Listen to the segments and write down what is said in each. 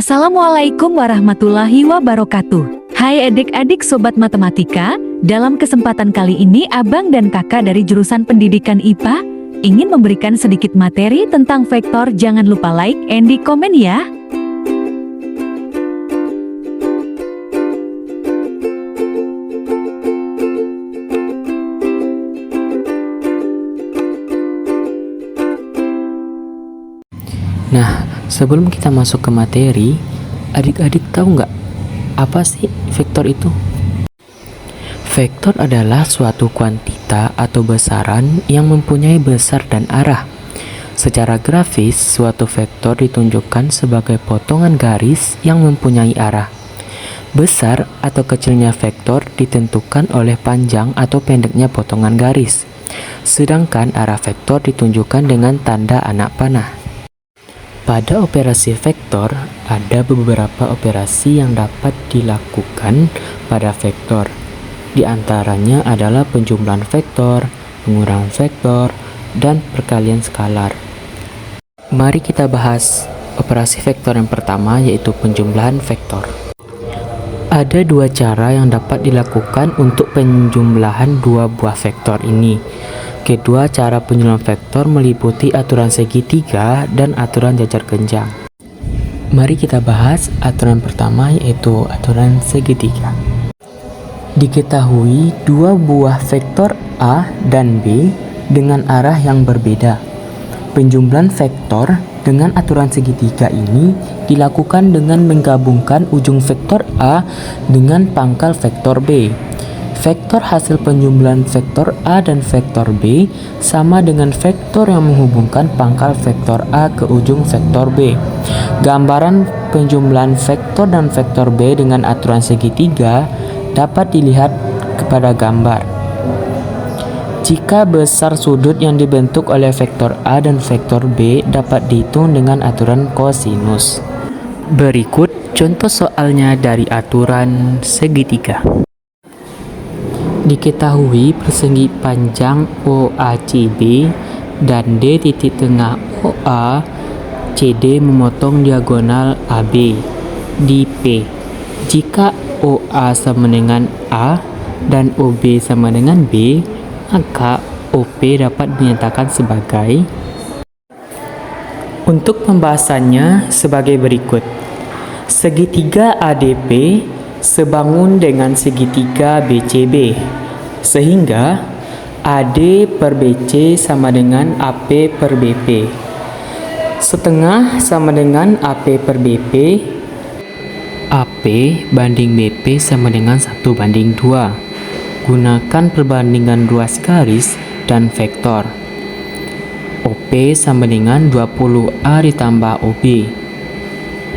Assalamualaikum warahmatullahi wabarakatuh. Hai adik-adik sobat matematika, dalam kesempatan kali ini abang dan kakak dari jurusan pendidikan IPA ingin memberikan sedikit materi tentang vektor. Jangan lupa like and di komen ya. Nah, sebelum kita masuk ke materi, adik-adik tahu nggak apa sih vektor itu? Vektor adalah suatu kuantita atau besaran yang mempunyai besar dan arah. Secara grafis, suatu vektor ditunjukkan sebagai potongan garis yang mempunyai arah. Besar atau kecilnya vektor ditentukan oleh panjang atau pendeknya potongan garis. Sedangkan arah vektor ditunjukkan dengan tanda anak panah. Pada operasi vektor, ada beberapa operasi yang dapat dilakukan pada vektor. Di antaranya adalah penjumlahan vektor, pengurangan vektor, dan perkalian skalar. Mari kita bahas operasi vektor yang pertama, yaitu penjumlahan vektor. Ada dua cara yang dapat dilakukan untuk penjumlahan dua buah vektor ini. Kedua cara penjumlahan vektor meliputi aturan segitiga dan aturan jajar genjang. Mari kita bahas aturan pertama, yaitu aturan segitiga. Diketahui dua buah vektor A dan B dengan arah yang berbeda. Penjumlahan vektor dengan aturan segitiga ini dilakukan dengan menggabungkan ujung vektor A dengan pangkal vektor B. Vektor hasil penjumlahan vektor A dan vektor B sama dengan vektor yang menghubungkan pangkal vektor A ke ujung vektor B. Gambaran penjumlahan vektor dan vektor B dengan aturan segitiga dapat dilihat kepada gambar. Jika besar sudut yang dibentuk oleh vektor A dan vektor B dapat dihitung dengan aturan kosinus. Berikut contoh soalnya dari aturan segitiga. Diketahui persegi panjang OACB dan D titik tengah OA CD memotong diagonal AB di P. Jika OA sama dengan A dan OB sama dengan B, maka OP dapat dinyatakan sebagai. Untuk pembahasannya sebagai berikut. Segitiga ADP sebangun dengan segitiga BCB, sehingga AD per BC sama dengan AP per BP. Setengah sama dengan AP per BP. AP banding BP sama dengan 1:2. Gunakan perbandingan ruas garis dan vektor. OP sama dengan 20A ditambah OB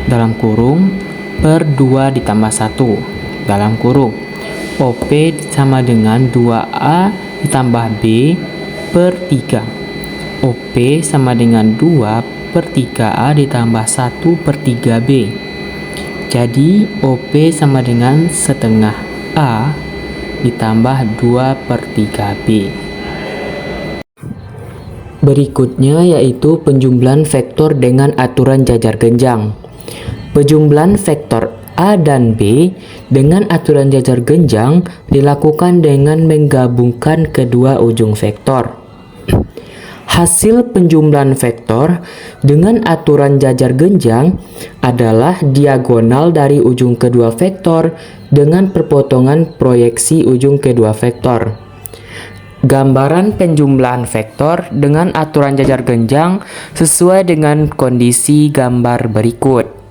dalam kurung per 2 ditambah 1 dalam kurung. OP sama dengan 2A ditambah B per 3. OP sama dengan 2 per 3A ditambah 1 per 3B. Jadi OP sama dengan setengah A ditambah 2 per 3B. Berikutnya yaitu penjumlahan vektor dengan aturan jajar genjang. Penjumlahan vektor A dan B dengan aturan jajar genjang dilakukan dengan menggabungkan kedua ujung vektor. Hasil penjumlahan vektor dengan aturan jajar genjang adalah diagonal dari ujung kedua vektor dengan perpotongan proyeksi ujung kedua vektor. Gambaran penjumlahan vektor dengan aturan jajar genjang sesuai dengan kondisi gambar berikut.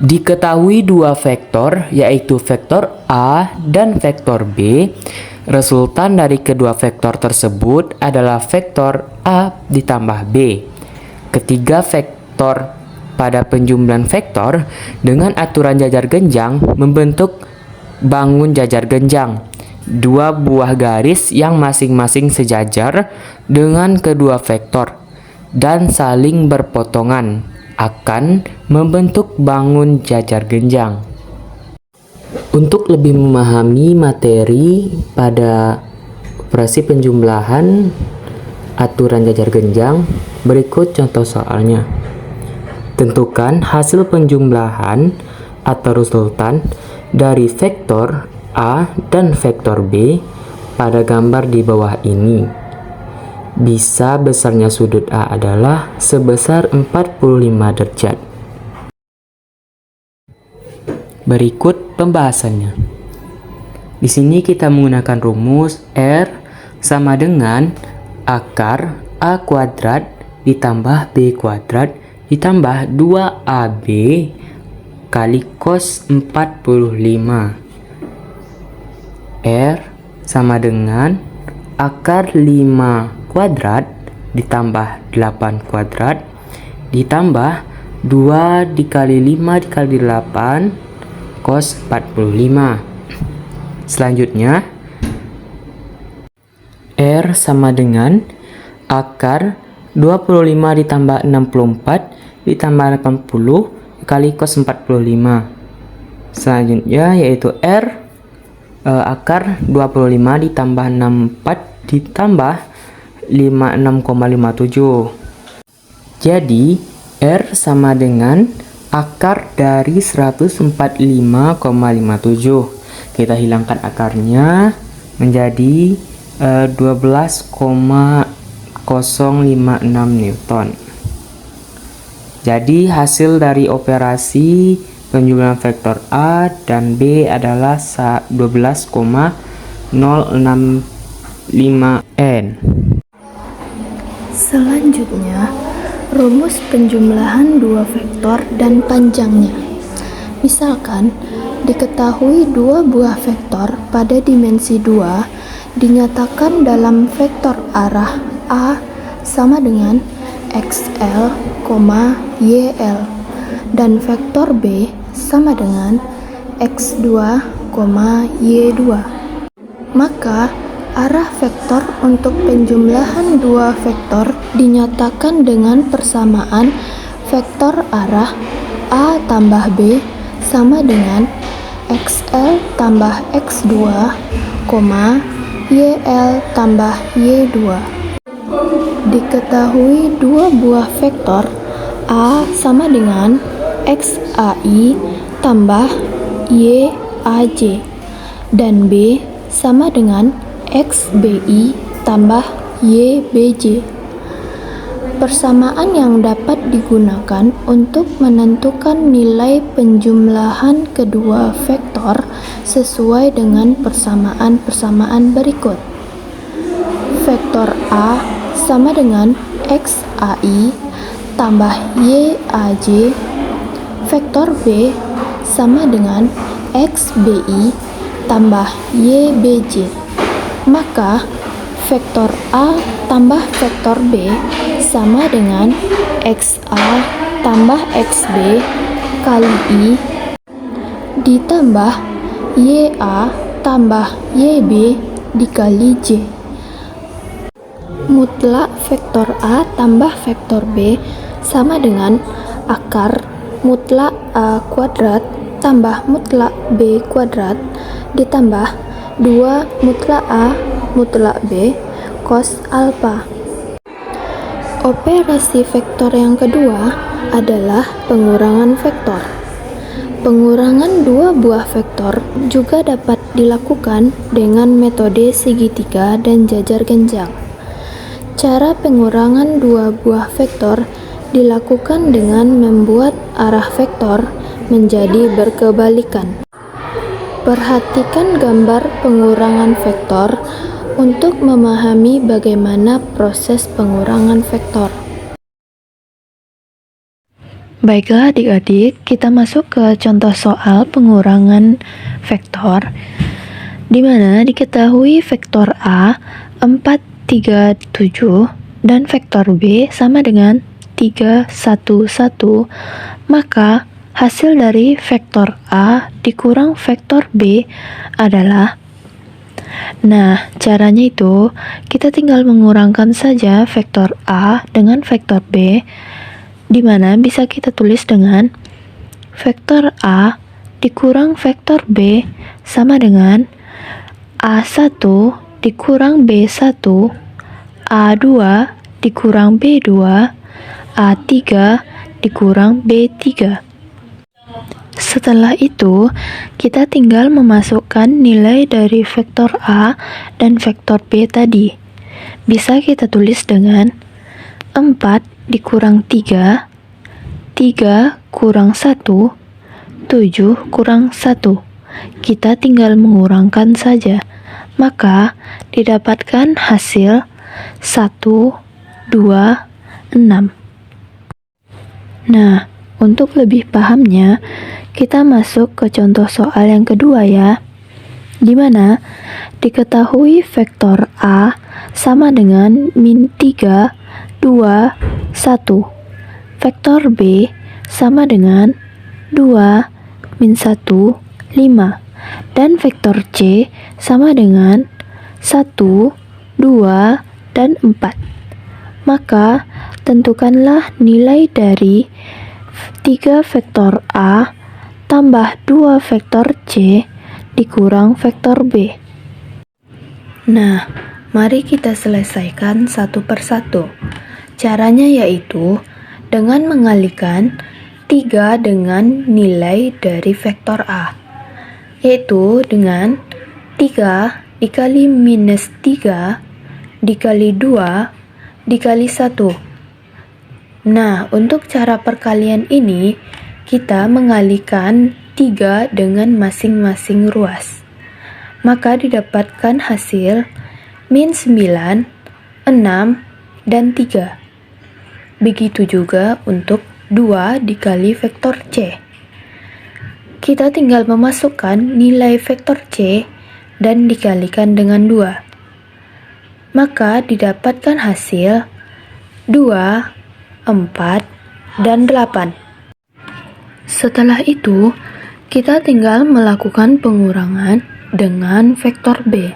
Diketahui dua vektor, yaitu vektor A dan vektor B. Resultan dari kedua vektor tersebut adalah vektor A ditambah B. Ketiga vektor pada penjumlahan vektor dengan aturan jajar genjang membentuk bangun jajar genjang. Dua buah garis yang masing-masing sejajar dengan kedua vektor dan saling berpotongan akan membentuk bangun jajar genjang. Untuk lebih memahami materi pada operasi penjumlahan aturan jajar genjang, berikut contoh soalnya. Tentukan hasil penjumlahan atau resultan dari vektor A dan vektor B pada gambar di bawah ini. Bisa besarnya sudut A adalah sebesar 45 derajat. Berikut pembahasannya. Di sini kita menggunakan rumus R sama dengan akar A kuadrat ditambah B kuadrat ditambah 2AB kali cos 45. R sama dengan akar 5 kuadrat ditambah 8 kuadrat ditambah 2 dikali 5 dikali 8 cos 45. Selanjutnya R sama dengan akar 25 ditambah 64 ditambah 80 kali cos 45. Selanjutnya yaitu R akar 25 ditambah 64 ditambah 56,57. Jadi R sama dengan akar dari 145,57. Kita hilangkan akarnya menjadi 12,056 Newton. Jadi hasil dari operasi penjumlahan vektor A dan B adalah 12,065 N. Selanjutnya, rumus penjumlahan dua vektor dan panjangnya. Misalkan, diketahui dua buah vektor pada dimensi 2 dinyatakan dalam vektor arah A sama dengan XL, YL dan vektor B sama dengan X2, Y2. Maka arah vektor untuk penjumlahan dua vektor dinyatakan dengan persamaan vektor arah A tambah B sama dengan XL tambah X2, YL tambah Y2. Diketahui dua buah vektor A sama dengan XAI tambah YAJ dan B sama dengan XBI tambah YBJ. Persamaan yang dapat digunakan untuk menentukan nilai penjumlahan kedua vektor sesuai dengan persamaan-persamaan berikut. Vektor A sama dengan XAI tambah YAJ. Vektor B sama dengan XBI tambah YBJ. Maka vektor A tambah vektor B sama dengan XA tambah XB kali I ditambah YA tambah YB dikali J. Mutlak vektor A tambah vektor B sama dengan akar mutlak A kuadrat tambah mutlak B kuadrat ditambah 2 mutlak A mutlak B cos alfa. Operasi vektor yang kedua adalah pengurangan vektor. Pengurangan dua buah vektor juga dapat dilakukan dengan metode segitiga dan jajar genjang. Cara pengurangan dua buah vektor dilakukan dengan membuat arah vektor menjadi berkebalikan. Perhatikan gambar pengurangan vektor untuk memahami bagaimana proses pengurangan vektor. Baiklah adik-adik, kita masuk ke contoh soal pengurangan vektor, di mana diketahui vektor A 4, 3, 7 dan vektor B sama dengan 3, 1, 1, maka hasil dari vektor A dikurang vektor B adalah, nah caranya itu kita tinggal mengurangkan saja vektor A dengan vektor B, di mana bisa kita tulis dengan vektor A dikurang vektor B sama dengan A1 dikurang B1, A2 dikurang B2, A3 dikurang B3. Setelah itu, kita tinggal memasukkan nilai dari vektor A dan vektor B tadi. Bisa kita tulis dengan 4 dikurang 3, 3 kurang 1, 7 kurang 1. Kita tinggal mengurangkan saja. Maka didapatkan hasil 1, 2, 6. Nah, untuk lebih pahamnya, kita masuk ke contoh soal yang kedua ya, di mana diketahui vektor A sama dengan min 3, 2, 1. Vektor B sama dengan 2, min 1, 5. Dan vektor C sama dengan 1, 2, dan 4. Maka, tentukanlah nilai dari 3 vektor A tambah 2 vektor C dikurang vektor B. Nah, mari kita selesaikan satu persatu. Caranya yaitu dengan mengalihkan 3 dengan nilai dari vektor A, yaitu dengan 3 dikali minus 3 dikali 2 dikali 1. Nah, untuk cara perkalian ini, kita mengalihkan 3 dengan masing-masing ruas. Maka didapatkan hasil min 9, 6, dan 3. Begitu juga untuk 2 dikali vektor C. Kita tinggal memasukkan nilai vektor C dan dikalikan dengan 2. Maka didapatkan hasil 2, 4, dan 8. Setelah itu, kita tinggal melakukan pengurangan dengan vektor B,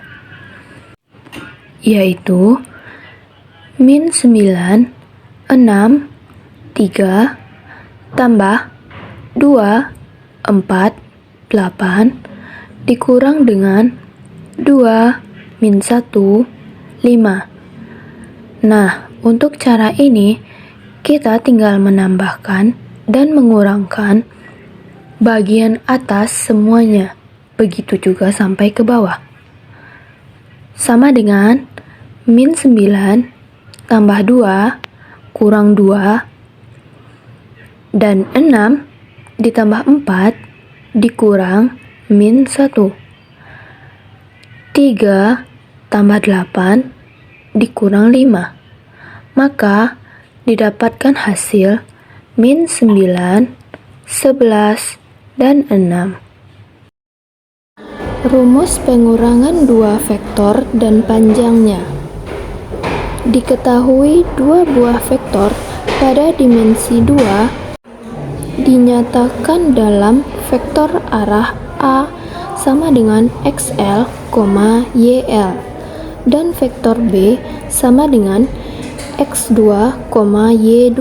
yaitu min 9, 6, 3, tambah 2, 4, 8, dikurang dengan 2, min 1, 5. Nah, untuk cara ini, kita tinggal menambahkan dan mengurangkan bagian atas semuanya, begitu juga sampai ke bawah. Sama dengan min 9 tambah 2 kurang 2 dan 6 ditambah 4 dikurang min 1. 3 tambah 8 dikurang 5. Maka didapatkan hasil min 9, 11, dan 6. Rumus pengurangan dua vektor dan panjangnya. Diketahui dua buah vektor pada dimensi 2 dinyatakan dalam vektor arah A sama dengan XL, YL, dan vektor B sama dengan X2, Y2.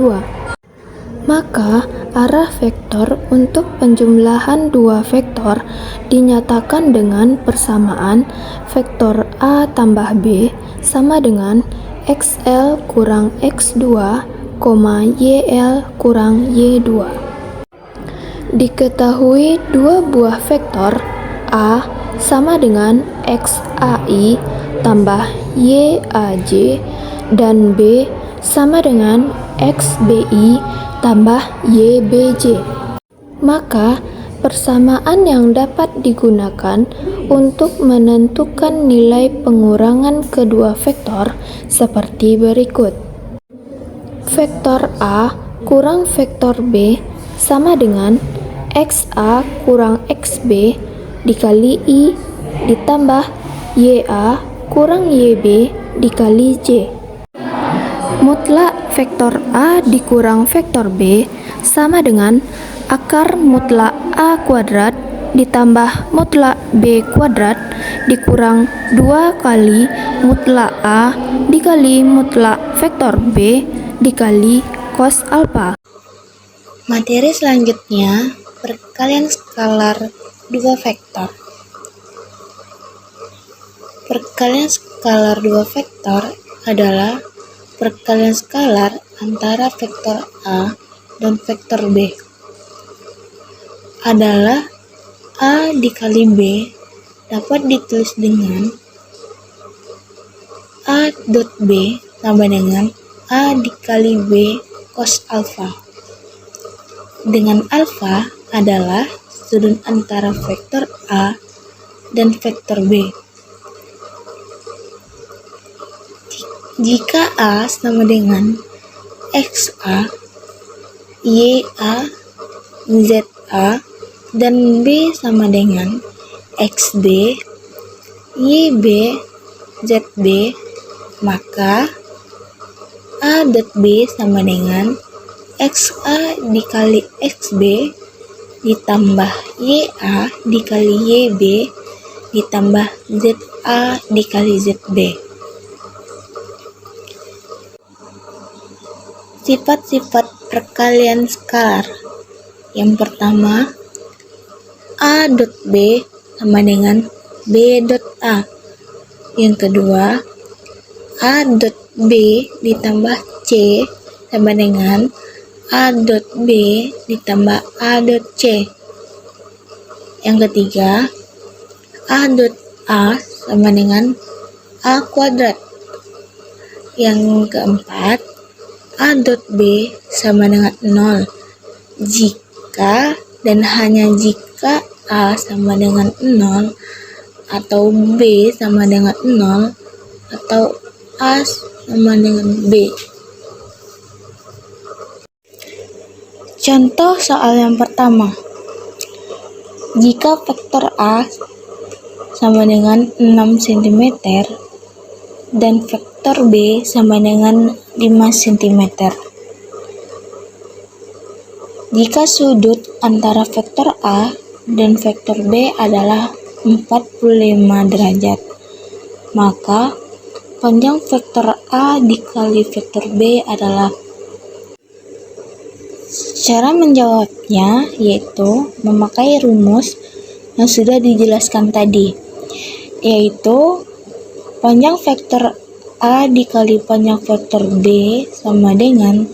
Maka, arah vektor untuk penjumlahan dua vektor dinyatakan dengan persamaan vektor A tambah B sama dengan XL kurang X2, YL kurang Y2. Diketahui dua buah vektor A sama dengan XAI tambah YAJ dan B sama dengan XBI tambah YBJ. Maka persamaan yang dapat digunakan untuk menentukan nilai pengurangan kedua vektor seperti berikut. Vektor A kurang vektor B sama dengan XA kurang XB dikali I ditambah YA kurang YB dikali J. Mutlak vektor A dikurang vektor B sama dengan akar mutlak A kuadrat ditambah mutlak B kuadrat dikurang 2 kali mutlak A dikali mutlak vektor B dikali cos alfa. Materi selanjutnya, perkalian skalar dua vektor. Perkalian skalar dua vektor adalah perkalian skalar antara vektor A dan vektor B adalah A dikali B dapat ditulis dengan A dot B sama dengan A dikali B cos alfa. Dengan alfa adalah sudut antara vektor A dan vektor B. Jika A sama dengan XA, YA, ZA, dan B sama dengan XB, YB, ZB, maka A dot B sama dengan XA dikali XB ditambah YA dikali YB ditambah ZA dikali ZB. Sifat-sifat perkalian skalar. Yang pertama, A dot B sama dengan B dot A. Yang kedua, A dot B ditambah C sama dengan A dot B ditambah A dot C. Yang ketiga, A dot A sama dengan A kuadrat. Yang keempat, A dot B sama dengan 0 jika dan hanya jika A sama dengan 0 atau B sama dengan 0 atau A sama dengan B. Contoh soal yang pertama. Jika vektor A sama dengan 6 cm dan vektor B sama dengan 5 cm. Jika sudut antara vektor A dan vektor B adalah 45 derajat, maka panjang vektor A dikali vektor B adalah. Cara menjawabnya yaitu memakai rumus yang sudah dijelaskan tadi, yaitu panjang vektor A dikali panjang vektor B sama dengan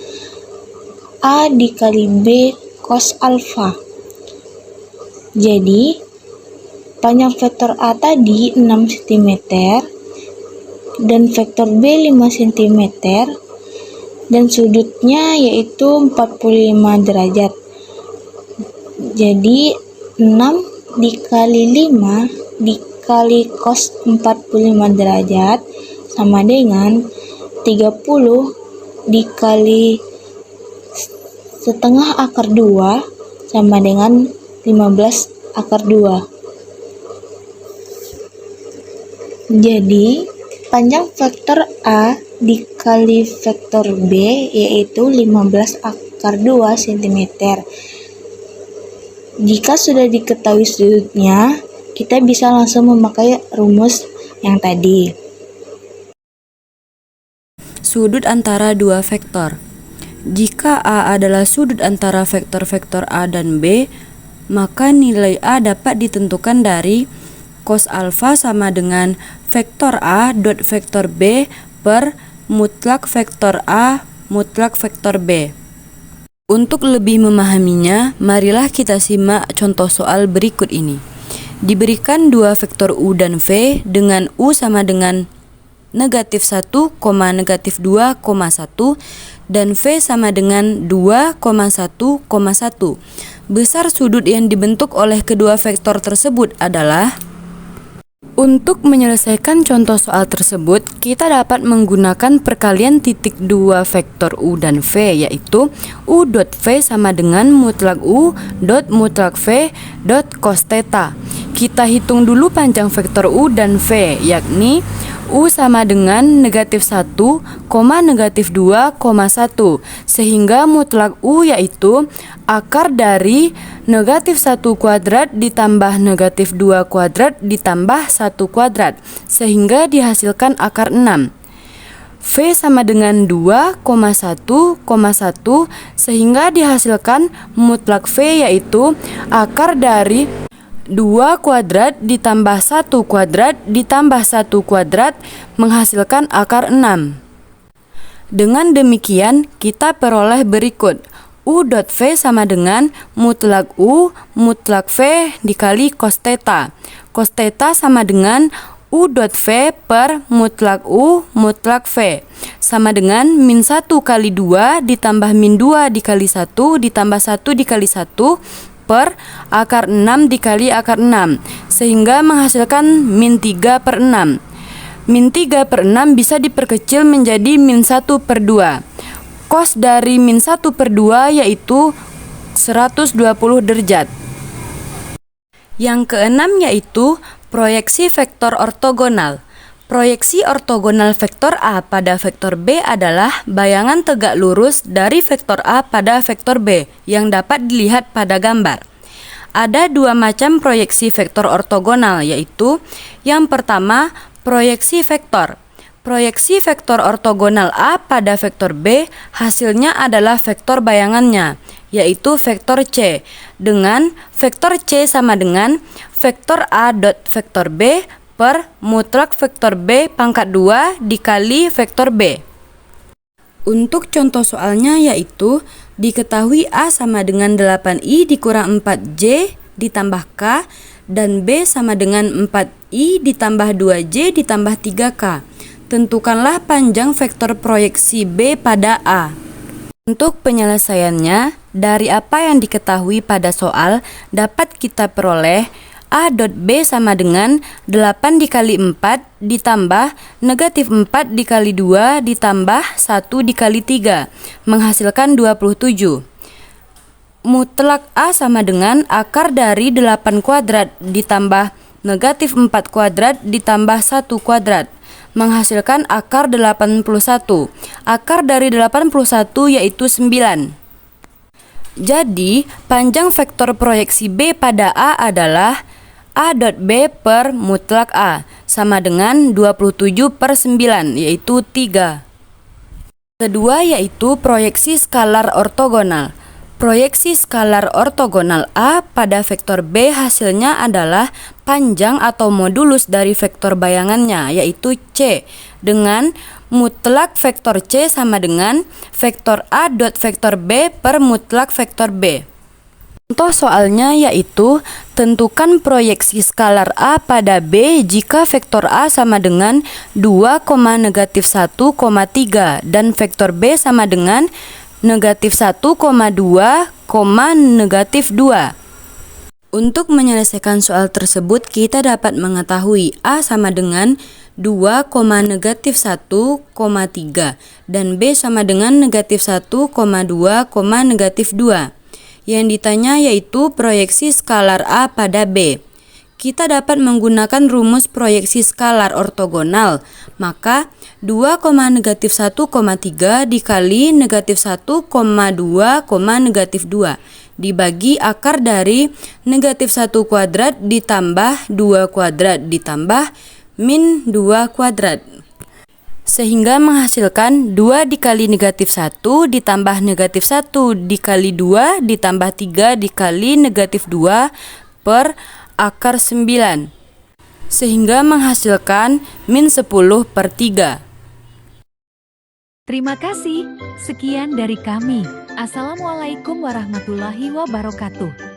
A dikali B cos alfa. Jadi, panjang vektor A tadi 6 cm dan vektor B 5 cm dan sudutnya yaitu 45 derajat. Jadi, 6 dikali 5 dikali cos 45 derajat sama dengan 30 dikali setengah akar 2 sama dengan 15 akar 2. Jadi, panjang vektor A dikali vektor B yaitu 15 akar 2 cm. Jika sudah diketahui sudutnya, kita bisa langsung memakai rumus yang tadi. Sudut antara dua vektor. Jika A adalah sudut antara vektor-vektor A dan B, maka nilai A dapat ditentukan dari cos alfa sama dengan vektor A dot vektor B per mutlak vektor A mutlak vektor B. Untuk lebih memahaminya, marilah kita simak contoh soal berikut ini. Diberikan dua vektor U dan V dengan U sama dengan negatif 1, negatif 2, 1 dan V sama dengan 2, 1, 1. Besar sudut yang dibentuk oleh kedua vektor tersebut adalah. Untuk menyelesaikan contoh soal tersebut, kita dapat menggunakan perkalian titik dua vektor U dan V, yaitu U dot V sama dengan mutlak U dot mutlak V dot cos theta. Kita hitung dulu panjang vektor U dan V, yakni U sama dengan negatif 1, negatif 2, 1, sehingga mutlak U yaitu akar dari negatif 1 kuadrat ditambah negatif 2 kuadrat ditambah 1 kuadrat, sehingga dihasilkan akar 6. V sama dengan 2, 1, 1, sehingga dihasilkan mutlak V yaitu akar dari 2 kuadrat ditambah 1 kuadrat ditambah 1 kuadrat menghasilkan akar 6. Dengan demikian, kita peroleh berikut. U dot V sama dengan mutlak U mutlak V dikali cos theta. Cos theta sama dengan U dot V per mutlak U mutlak V. Sama dengan min 1 kali 2 ditambah min 2 dikali 1 ditambah 1 dikali 1 per akar 6 dikali akar 6. Sehingga menghasilkan min 3 per 6. Min 3 per 6 bisa diperkecil menjadi min 1 per 2. Cos dari min 1 per 2 yaitu 120 derajat. Yang keenam yaitu proyeksi vektor ortogonal. Proyeksi ortogonal vektor A pada vektor B adalah bayangan tegak lurus dari vektor A pada vektor B yang dapat dilihat pada gambar. Ada dua macam proyeksi vektor ortogonal, yaitu yang pertama proyeksi vektor. Proyeksi vektor ortogonal A pada vektor B hasilnya adalah vektor bayangannya, yaitu vektor C, dengan vektor C sama dengan vektor A dot vektor B per mutlak vektor B pangkat 2 dikali vektor B. Untuk contoh soalnya yaitu diketahui A sama dengan 8I dikurang 4J ditambah K dan B sama dengan 4I ditambah 2J ditambah 3K. Tentukanlah panjang vektor proyeksi B pada A. Untuk penyelesaiannya, dari apa yang diketahui pada soal dapat kita peroleh A dot B sama dengan 8 dikali 4 ditambah negatif 4 dikali 2 ditambah 1 dikali 3 menghasilkan 27. Mutlak A sama dengan akar dari 8 kuadrat ditambah negatif 4 kuadrat ditambah 1 kuadrat menghasilkan akar 81. Akar dari 81 yaitu 9. Jadi, panjang vektor proyeksi B pada A adalah A dot B per mutlak A sama dengan 27 per 9 yaitu 3. Kedua yaitu proyeksi skalar ortogonal. Proyeksi skalar ortogonal A pada vektor B hasilnya adalah panjang atau modulus dari vektor bayangannya yaitu C dengan mutlak vektor C sama dengan vektor A dot vektor B per mutlak vektor B. Contoh soalnya yaitu tentukan proyeksi skalar A pada B jika vektor A sama dengan 2, negatif 1, 3 dan vektor B sama dengan negatif 1, 2, negatif 2. Untuk menyelesaikan soal tersebut, kita dapat mengetahui A sama dengan 2, negatif 1, 3 dan B sama dengan negatif 1, 2, negatif 2. Yang ditanya yaitu proyeksi skalar A pada B. Kita dapat menggunakan rumus proyeksi skalar ortogonal. Maka 2, negatif 1, 3 dikali negatif 1, 2, negatif 2 dibagi akar dari negatif 1 kuadrat ditambah 2 kuadrat ditambah min 2 kuadrat. Sehingga menghasilkan 2 dikali negatif 1 ditambah negatif 1 dikali 2 ditambah 3 dikali negatif 2 per akar 9. Sehingga menghasilkan min 10 per 3. Terima kasih. Sekian dari kami. Assalamualaikum warahmatullahi wabarakatuh.